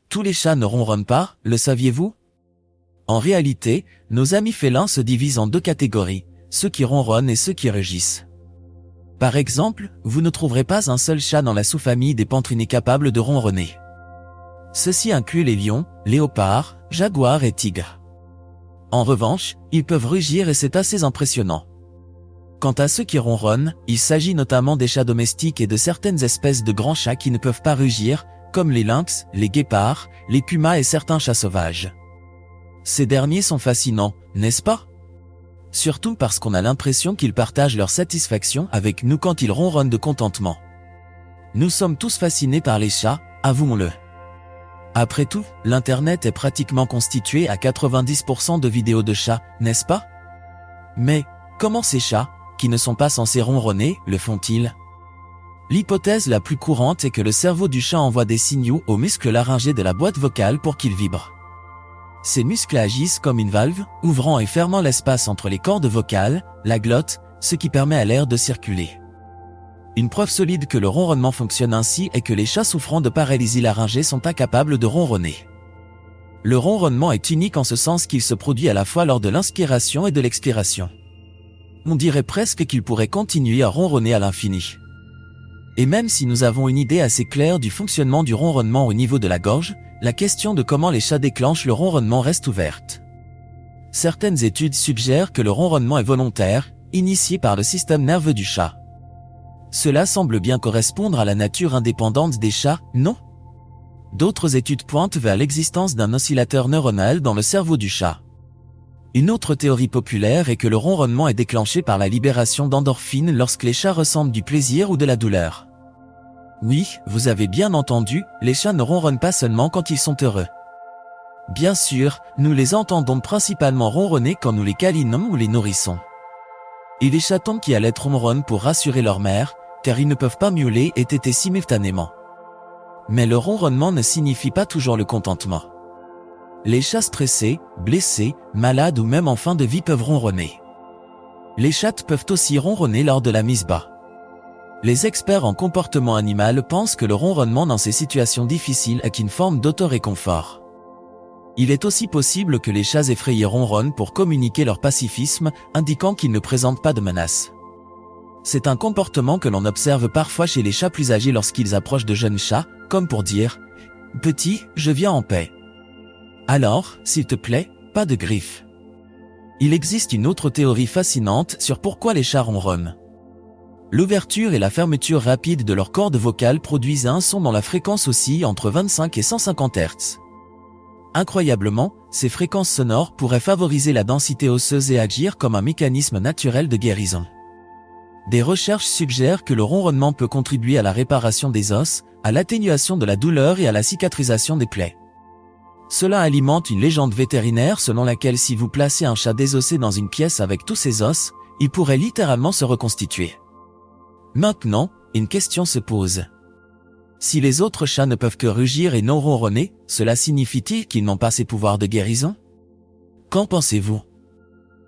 Tous les chats ne ronronnent pas, le saviez-vous? En réalité, nos amis félins se divisent en deux catégories, ceux qui ronronnent et ceux qui rugissent. Par exemple, vous ne trouverez pas un seul chat dans la sous-famille des pantrinés capables de ronronner. Ceci inclut les lions, léopards, jaguars et tigres. En revanche, ils peuvent rugir et c'est assez impressionnant. Quant à ceux qui ronronnent, il s'agit notamment des chats domestiques et de certaines espèces de grands chats qui ne peuvent pas rugir, comme les lynx, les guépards, les pumas et certains chats sauvages. Ces derniers sont fascinants, n'est-ce pas? Surtout parce qu'on a l'impression qu'ils partagent leur satisfaction avec nous quand ils ronronnent de contentement. Nous sommes tous fascinés par les chats, avouons-le. Après tout, l'Internet est pratiquement constitué à 90% de vidéos de chats, n'est-ce pas? Mais, comment ces chats, qui ne sont pas censés ronronner, le font-ils? L'hypothèse la plus courante est que le cerveau du chat envoie des signaux aux muscles laryngés de la boîte vocale pour qu'ils vibrent. Ces muscles agissent comme une valve, ouvrant et fermant l'espace entre les cordes vocales, la glotte, ce qui permet à l'air de circuler. Une preuve solide que le ronronnement fonctionne ainsi est que les chats souffrant de paralysie laryngée sont incapables de ronronner. Le ronronnement est unique en ce sens qu'il se produit à la fois lors de l'inspiration et de l'expiration. On dirait presque qu'il pourrait continuer à ronronner à l'infini. Et même si nous avons une idée assez claire du fonctionnement du ronronnement au niveau de la gorge, la question de comment les chats déclenchent le ronronnement reste ouverte. Certaines études suggèrent que le ronronnement est volontaire, initié par le système nerveux du chat. Cela semble bien correspondre à la nature indépendante des chats, non? D'autres études pointent vers l'existence d'un oscillateur neuronal dans le cerveau du chat. Une autre théorie populaire est que le ronronnement est déclenché par la libération d'endorphines lorsque les chats ressentent du plaisir ou de la douleur. Oui, vous avez bien entendu, les chats ne ronronnent pas seulement quand ils sont heureux. Bien sûr, nous les entendons principalement ronronner quand nous les câlinons ou les nourrissons. Et les chatons qui allaitent ronronnent pour rassurer leur mère, car ils ne peuvent pas miauler et téter simultanément. Mais le ronronnement ne signifie pas toujours le contentement. Les chats stressés, blessés, malades ou même en fin de vie peuvent ronronner. Les chattes peuvent aussi ronronner lors de la mise bas. Les experts en comportement animal pensent que le ronronnement dans ces situations difficiles est une forme d'autoréconfort. Il est aussi possible que les chats effrayés ronronnent pour communiquer leur pacifisme, indiquant qu'ils ne présentent pas de menace. C'est un comportement que l'on observe parfois chez les chats plus âgés lorsqu'ils approchent de jeunes chats, comme pour dire « Petit, je viens en paix. Alors, s'il te plaît, pas de griffes. » Il existe une autre théorie fascinante sur pourquoi les chats ronronnent. L'ouverture et la fermeture rapide de leurs cordes vocales produisent un son dont la fréquence oscille entre 25 et 150 Hz. Incroyablement, ces fréquences sonores pourraient favoriser la densité osseuse et agir comme un mécanisme naturel de guérison. Des recherches suggèrent que le ronronnement peut contribuer à la réparation des os, à l'atténuation de la douleur et à la cicatrisation des plaies. Cela alimente une légende vétérinaire selon laquelle si vous placez un chat désossé dans une pièce avec tous ses os, il pourrait littéralement se reconstituer. Maintenant, une question se pose. Si les autres chats ne peuvent que rugir et non ronronner, cela signifie-t-il qu'ils n'ont pas ces pouvoirs de guérison? Qu'en pensez-vous?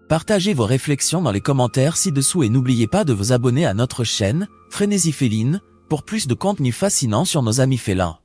Partagez vos réflexions dans les commentaires ci-dessous et n'oubliez pas de vous abonner à notre chaîne, Frénésie Féline, pour plus de contenu fascinant sur nos amis félins.